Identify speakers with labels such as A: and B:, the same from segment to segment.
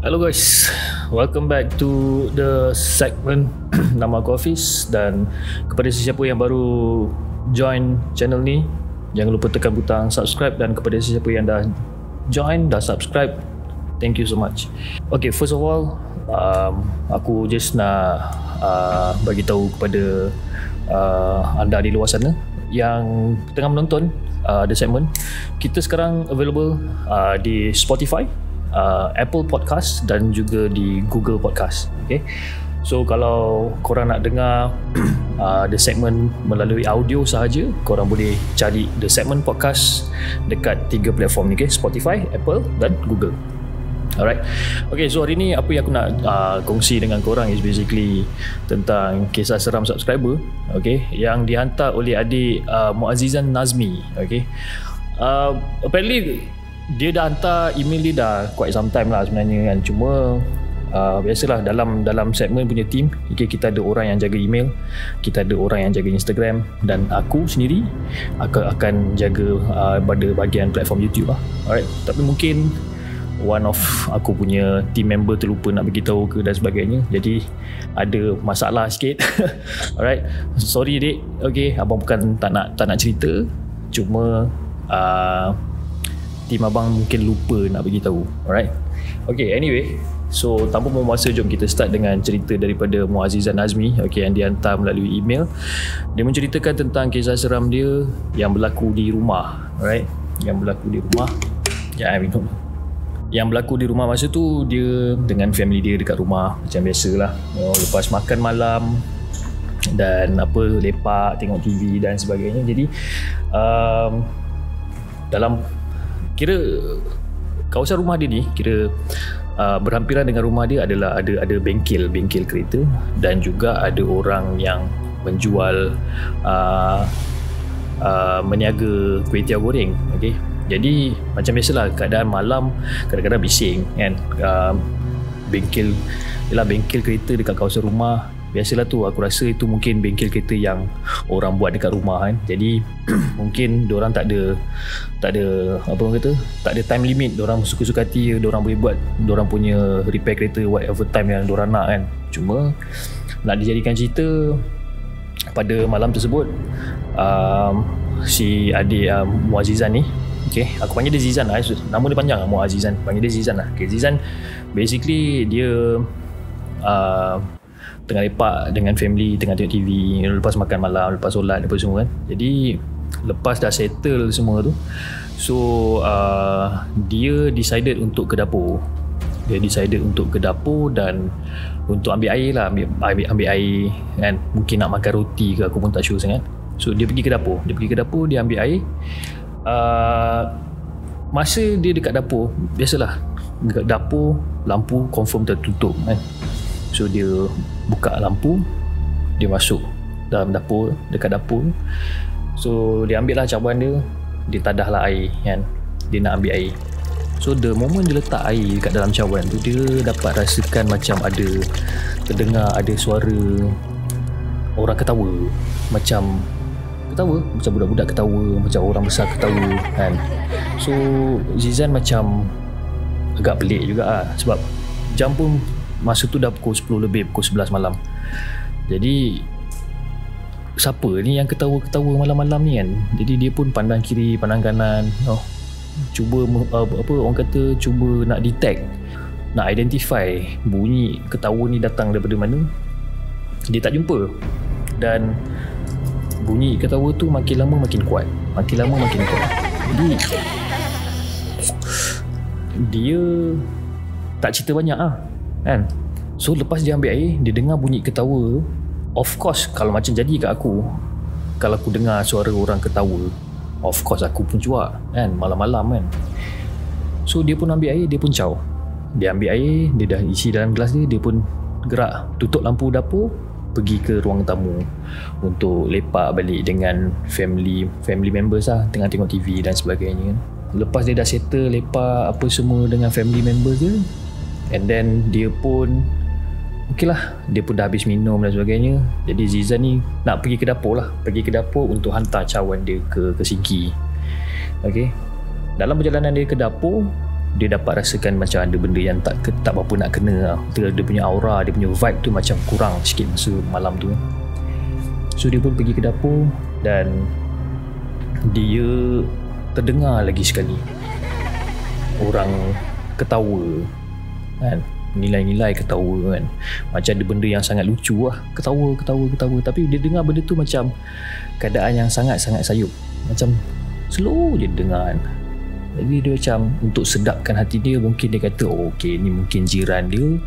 A: Hello guys, welcome back to the segment nama aku Hafiz. Dan kepada sesiapa yang baru join channel ni, jangan lupa tekan butang subscribe. Dan kepada sesiapa yang dah join, dah subscribe, thank you so much. Okay, first of all, aku just nak bagi tahu kepada anda di luar sana yang tengah menonton the segment, kita sekarang available di Spotify, Apple Podcast dan juga di Google Podcast. Okay, so kalau korang nak dengar the segment melalui audio sahaja, korang boleh cari the segment podcast dekat 3 platform ni, okay? Spotify, Apple dan Google. Alright. Okay, so hari ni apa yang aku nak kongsi dengan korang is basically tentang kisah seram subscriber, okay, yang dihantar oleh adik Muazzizan Nazmi. Okay, apparently dia dah hantar email dia dah quite some time lah sebenarnya kan. Cuma biasalah dalam segmen punya team, okay, kita ada orang yang jaga email, kita ada orang yang jaga Instagram, dan aku sendiri akan jaga pada bahagian platform YouTube lah. Alright. Tapi mungkin one of aku punya team member terlupa nak beritahu ke dan sebagainya, jadi ada masalah sikit. Alright, sorry dek. Okay, abang bukan tak nak cerita, cuma team abang mungkin lupa nak beritahu. Alright. Okay, anyway, so tanpa membuang masa, jom kita start dengan cerita daripada Muazzizan Nazmi, okay, yang dihantar melalui email. Dia menceritakan tentang kisah seram dia yang berlaku di rumah. Alright, yang berlaku di rumah. Yang berlaku di rumah masa tu, dia dengan family dia dekat rumah macam biasalah, lepas makan malam dan lepak, tengok TV dan sebagainya. Jadi dalam kira kawasan rumah dia ni, kira berhampiran dengan rumah dia adalah ada bengkel kereta, dan juga ada orang yang menjual meniaga kuih tiaw goreng. Okay, jadi macam biasalah, keadaan malam kadang-kadang bising kan. Bengkel kereta dekat kawasan rumah, biasalah tu, aku rasa itu mungkin bengkel kereta yang orang buat dekat rumah kan. Jadi mungkin diorang tak ada apa orang kata, tak ada time limit. Diorang suka-suka hati diorang boleh buat diorang punya repair kereta whatever time yang diorang nak kan. Cuma nak dijadikan cerita, pada malam tersebut si adik Muazzizan ni, okay, aku panggil dia Zizan lah, nama dia panjang lah, Muazzizan, panggil dia Zizan lah. Okay, Zizan basically dia tengah lepak dengan family, tengah tengok TV lepas makan malam, lepas solat, lepas semua kan. Jadi lepas dah settle semua tu, so dia decided untuk ke dapur. Dan untuk ambil air lah, ambil air kan, mungkin nak makan roti ke, aku pun tak sure sangat. So dia pergi ke dapur, dia ambil air. Masa dia dekat dapur, biasalah dekat dapur lampu confirm tertutup kan. So dia buka lampu, dia masuk dalam dapur, dekat dapur. So dia ambil lah cawan dia tadah lah air kan, dia nak ambil air. So the moment dia letak air kat dalam cawan tu, dia dapat rasakan macam terdengar ada suara orang ketawa. Macam budak-budak ketawa, macam orang besar ketawa kan. So Zizan macam agak pelik juga lah, sebab jam pun masa tu dah pukul 10 lebih, pukul 11 malam. Jadi siapa ni yang ketawa-ketawa malam-malam ni kan. Jadi dia pun pandang kiri, pandang kanan, cuba orang kata, cuba nak detect, nak identify bunyi ketawa ni datang daripada mana. Dia tak jumpa, dan bunyi ketawa tu makin lama makin kuat. Jadi dia tak cerita banyak lah kan. So lepas dia ambil air, dia dengar bunyi ketawa. Of course, kalau macam jadi kat aku, kalau aku dengar suara orang ketawa, of course aku pun cuak kan, malam-malam kan. So dia pun ambil air, dia pun caw. Dia ambil air, dia dah isi dalam gelas dia pun gerak, tutup lampu dapur, pergi ke ruang tamu untuk lepak balik dengan family members lah, tengah tengok TV dan sebagainya. Lepas dia dah settle lepak apa semua dengan family members dia, and then dia pun okey lah, dia pun dah habis minum dan sebagainya. Jadi Zizan ni nak pergi ke dapur untuk hantar cawan dia ke sinki. Okay, dalam perjalanan dia ke dapur, dia dapat rasakan macam ada benda yang tak berapa nak kena lah. Dia punya aura, dia punya vibe tu macam kurang sikit masa malam tu. So dia pun pergi ke dapur dan dia terdengar lagi sekali orang ketawa kan, nilai-nilai ketawa kan, macam ada benda yang sangat lucu lah, ketawa, tapi dia dengar benda tu macam keadaan yang sangat-sangat sayup, macam slow je dengar kan. Jadi dia macam untuk sedapkan hati dia, mungkin dia kata okey ni mungkin jiran dia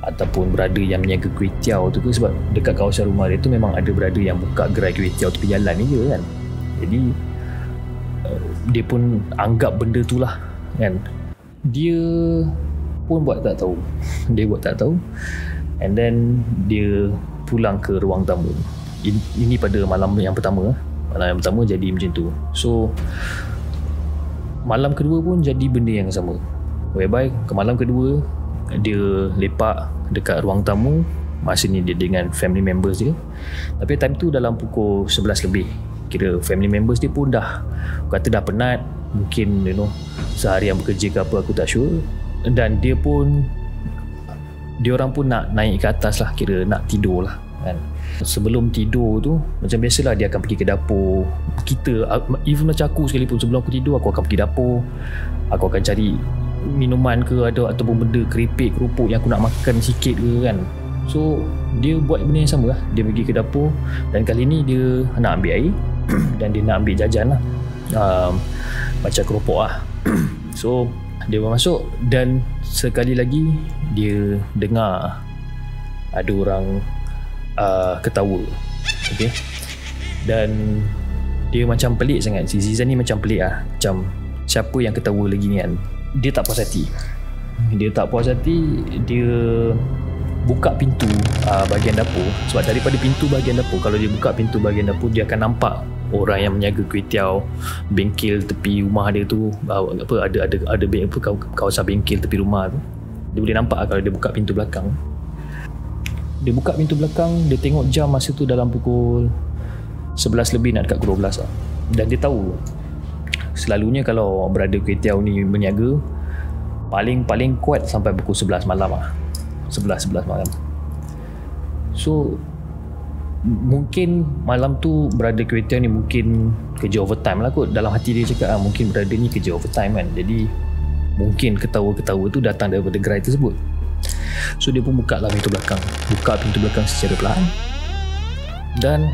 A: ataupun berada yang menjaga kuih tiaw tu ke, sebab dekat kawasan rumah dia tu memang ada berada yang buka gerai kuih tiaw tepi jalan ni je kan. Jadi dia pun anggap benda tu lah kan. Dia pun buat tak tahu, and then dia pulang ke ruang tamu. Ini pada malam yang pertama jadi macam tu. So malam kedua pun jadi benda yang sama, whereby ke malam kedua dia lepak dekat ruang tamu. Masa ni dia dengan family members dia, tapi time tu dalam pukul 11 lebih. Kira family members dia pun dah kata dah penat, mungkin seharian bekerja ke apa, aku tak sure. Dan dia orang pun nak naik ke atas lah, kira nak tidur lah kan. Sebelum tidur tu macam biasalah dia akan pergi ke dapur. Kita, even macam aku sekalipun, sebelum aku tidur aku akan pergi dapur, aku akan cari minuman ke ataupun benda keripik, kerupuk yang aku nak makan sikit ke kan. So dia buat benda yang sama lah, dia pergi ke dapur dan kali ni dia nak ambil air dan dia nak ambil jajan lah, macam keropok lah. So dia masuk dan sekali lagi dia dengar ada orang ketawa. Okay, dan dia macam pelik sangat. Si Zizan ni macam pelik lah, macam siapa yang ketawa lagi ni kan. Dia tak puas hati, dia buka pintu bahagian dapur. Sebab daripada pintu bahagian dapur, kalau dia buka pintu bahagian dapur, dia akan nampak orang yang menjaga kuih tiaw bengkel tepi rumah dia tu. Ada kawasan bengkel tepi rumah tu, dia boleh nampak kalau dia buka pintu belakang. Dia tengok jam masa tu dalam pukul 11 lebih nak dekat pukul 12 lah. Dan dia tahu selalunya kalau berada kuih tiaw ni berniaga paling kuat sampai pukul 11 malam lah. 11 malam. So mungkin malam tu berada kuih tiaw ni mungkin kerja overtime lah kot. Dalam hati dia cakap mungkin berada ni kerja overtime kan. Jadi mungkin ketawa-ketawa tu datang daripada gerai tersebut. So dia pun buka pintu belakang secara perlahan. Dan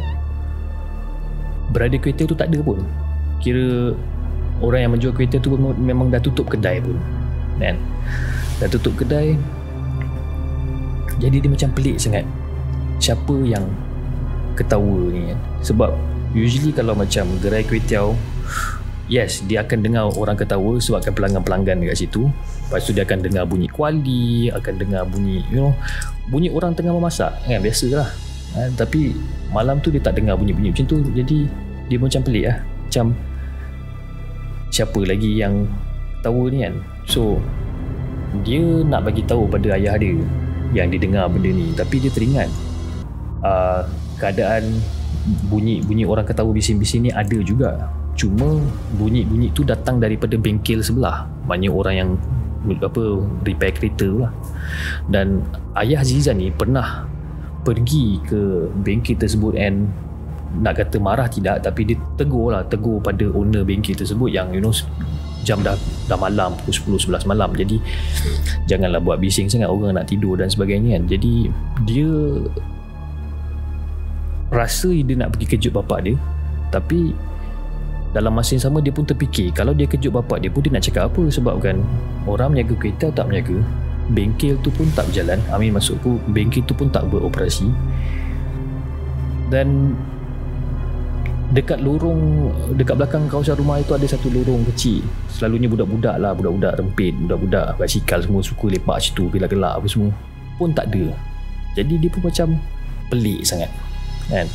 A: berada kuih tiaw tu tak ada pun. Kira orang yang menjual kuih tiaw tu memang dah tutup kedai pun kan. Dah tutup kedai. Jadi dia macam pelik sangat, siapa yang ketawa ni kan. Sebab usually kalau macam gerai kuih tiaw, yes, dia akan dengar orang ketawa sebabkan pelanggan-pelanggan dekat situ. Lepas tu dia akan dengar bunyi kuali, akan dengar bunyi bunyi orang tengah memasak kan, biasalah. Tapi malam tu dia tak dengar bunyi-bunyi macam tu. Jadi dia macam pelik lah, macam siapa lagi yang ketawa ni kan. So dia nak bagi tahu pada ayah dia yang dia dengar benda ni, tapi dia teringat keadaan bunyi orang ketawa bising-bising ni ada juga. Cuma bunyi-bunyi tu datang daripada bengkel sebelah, maknanya orang yang repair kereta lah. Dan ayah Zizan ni pernah pergi ke bengkel tersebut and nak kata marah tidak, tapi dia tegur pada owner bengkel tersebut yang jam dah malam, pukul 10-11 malam. Jadi janganlah buat bising sangat, orang nak tidur dan sebagainya kan. Jadi dia rasa dia nak pergi kejut bapak dia, tapi dalam masa yang sama dia pun terfikir kalau dia kejut bapak dia pun dia nak cakap apa. Sebab kan orang menjaga kereta tak menjaga, bengkel tu pun tak berjalan, maksudku bengkel tu pun tak beroperasi. Dan dekat belakang kawasan rumah itu ada satu lorong kecil. Selalunya budak-budak rempit, budak-budak basikal semua suka lepak situ, gelak-gelak apa semua, pun tak ada. Jadi dia pun macam pelik sangat kan.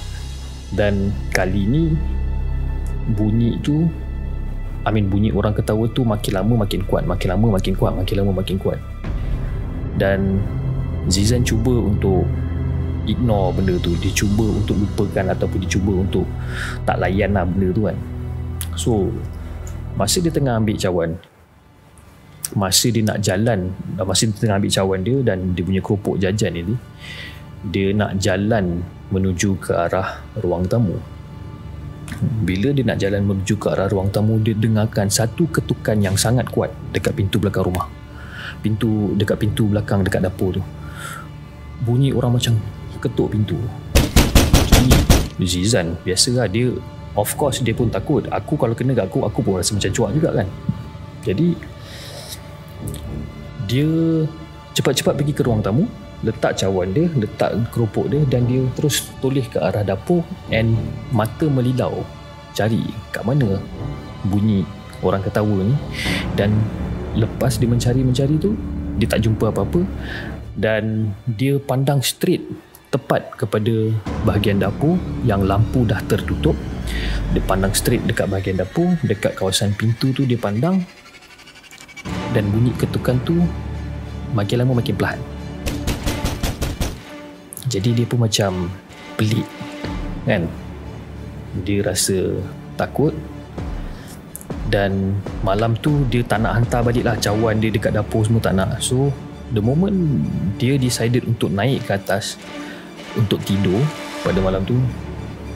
A: Dan kali ni bunyi orang ketawa tu makin lama makin kuat. Dan Zizan cuba untuk ignore benda tu, dia cuba untuk lupakan ataupun dia cuba untuk tak layan lah benda tu kan. So masa dia tengah ambil cawan, masa dia nak jalan, masa dia tengah ambil cawan dia dan dia punya keropok jajan ni, dia nak jalan menuju ke arah ruang tamu. Bila dia nak jalan menuju ke arah ruang tamu, dia dengarkan satu ketukan yang sangat kuat dekat pintu belakang rumah. Dekat pintu belakang dekat dapur tu. Bunyi orang macam ketuk pintu. Jadi Zizan biasalah, dia of course dia pun takut. Aku kalau kena kat aku pun rasa macam cuak juga kan. Jadi dia cepat-cepat pergi ke ruang tamu, letak cawan dia, letak keropok dia, dan dia terus toleh ke arah dapur and mata melilau cari kat mana bunyi orang ketawa ni. Dan lepas dia mencari tu, dia tak jumpa apa-apa dan dia pandang straight tepat kepada bahagian dapur yang lampu dah tertutup. Dia pandang straight dekat bahagian dapur, dekat kawasan pintu tu dia pandang, dan bunyi ketukan tu makin lama makin perlahan. Jadi dia pun macam pelik kan. Dia rasa takut dan malam tu dia tak nak hantar balik lah cawan dia dekat dapur, semua tak nak. So the moment dia decided untuk naik ke atas untuk tidur pada malam tu,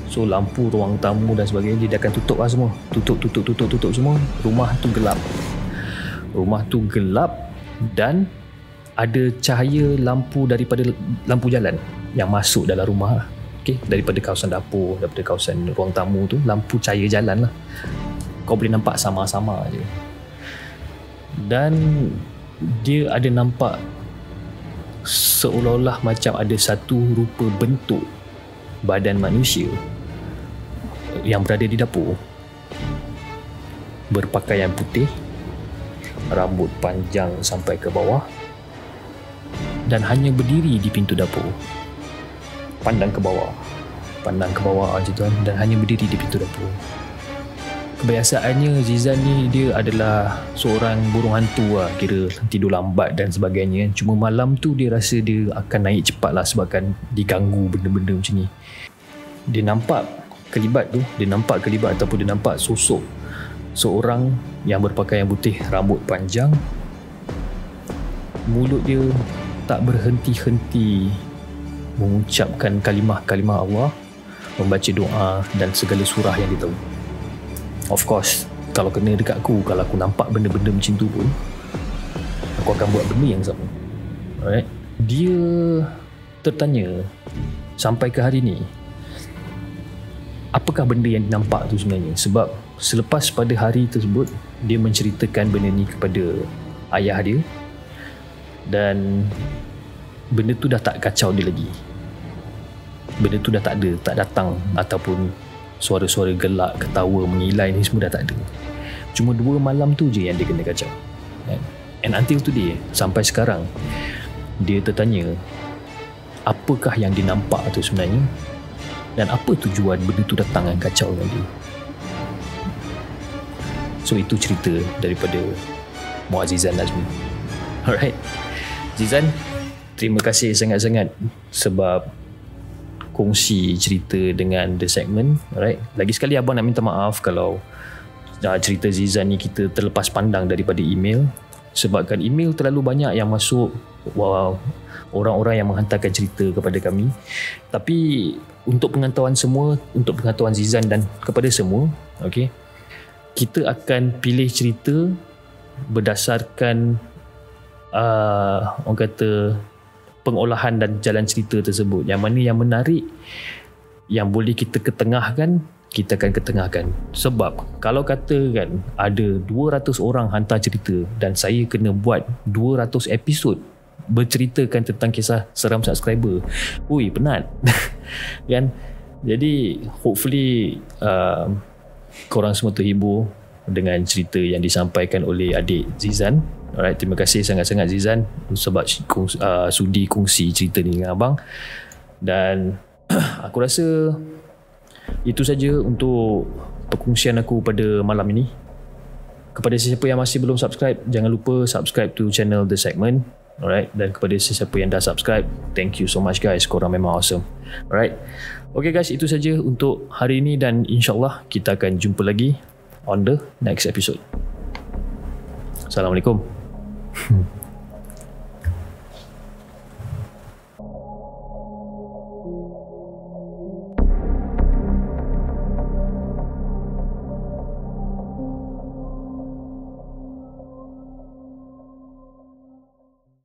A: so lampu ruang tamu dan sebagainya dia akan tutup lah semua. Tutup semua. Rumah tu gelap dan ada cahaya lampu daripada lampu jalan yang masuk dalam rumah lah. Okay? Daripada kawasan dapur, daripada kawasan ruang tamu tu, lampu cahaya jalan lah. Kau boleh nampak sama-sama je. Dan dia ada nampak seolah-olah macam ada satu rupa bentuk badan manusia yang berada di dapur, berpakaian putih, rambut panjang sampai ke bawah, dan hanya berdiri di pintu dapur, pandang ke bawah macam tu kan, dan hanya berdiri di pintu dapur. Kebiasaannya Zizan ni dia adalah seorang burung hantu lah, kira tidur lambat dan sebagainya. Cuma malam tu dia rasa dia akan naik cepat lah sebabkan diganggu benda-benda macam ni. Dia nampak kelibat ataupun dia nampak sosok seorang yang berpakaian putih, rambut panjang, mulut dia tak berhenti-henti mengucapkan kalimah-kalimah Allah, membaca doa dan segala surah yang dia tahu. Of course, kalau kena dekat aku, kalau aku nampak benda-benda macam tu pun, aku akan buat benda yang sama. Alright? Dia tertanya sampai ke hari ni, apakah benda yang dinampak tu sebenarnya? Sebab selepas pada hari tersebut, dia menceritakan benda ni kepada ayah dia, dan benda tu dah tak kacau dia lagi. Benda tu dah tak ada, tak datang, ataupun suara-suara gelak, ketawa, mengilai ni semua dah tak ada. Cuma 2 malam tu je yang dia kena kacau. And until today, sampai sekarang, dia tertanya apakah yang dia nampak tu sebenarnya, dan apa tujuan benda tu datang dan kacau dengan dia. So itu cerita daripada Muazzizan Nazmi. Alright, Zizan, terima kasih sangat-sangat sebab kongsi cerita dengan The Segment. Alright, lagi sekali abang nak minta maaf kalau cerita Zizan ni kita terlepas pandang daripada email, sebabkan email terlalu banyak yang masuk, orang-orang yang menghantarkan cerita kepada kami. Tapi untuk pengetahuan Zizan dan kepada semua, okay, kita akan pilih cerita berdasarkan orang kata pengolahan dan jalan cerita tersebut. Yang mana yang menarik, yang boleh kita ketengahkan, kita akan ketengahkan. Sebab kalau katakan ada 200 orang hantar cerita dan saya kena buat 200 episod berceritakan tentang kisah seram subscriber, penat. Kan? Jadi hopefully korang semua terhibur dengan cerita yang disampaikan oleh adik Zizan. Alright, terima kasih sangat-sangat Zizan sebab sudi kongsi cerita ni dengan abang. Dan aku rasa itu saja untuk perkongsian aku pada malam ini. Kepada sesiapa yang masih belum subscribe, jangan lupa subscribe to channel The Segment. Alright, dan kepada sesiapa yang dah subscribe, thank you so much guys, korang memang awesome. Alright, okay guys, itu saja untuk hari ini dan insyaAllah kita akan jumpa lagi on the next episode. Assalamualaikum.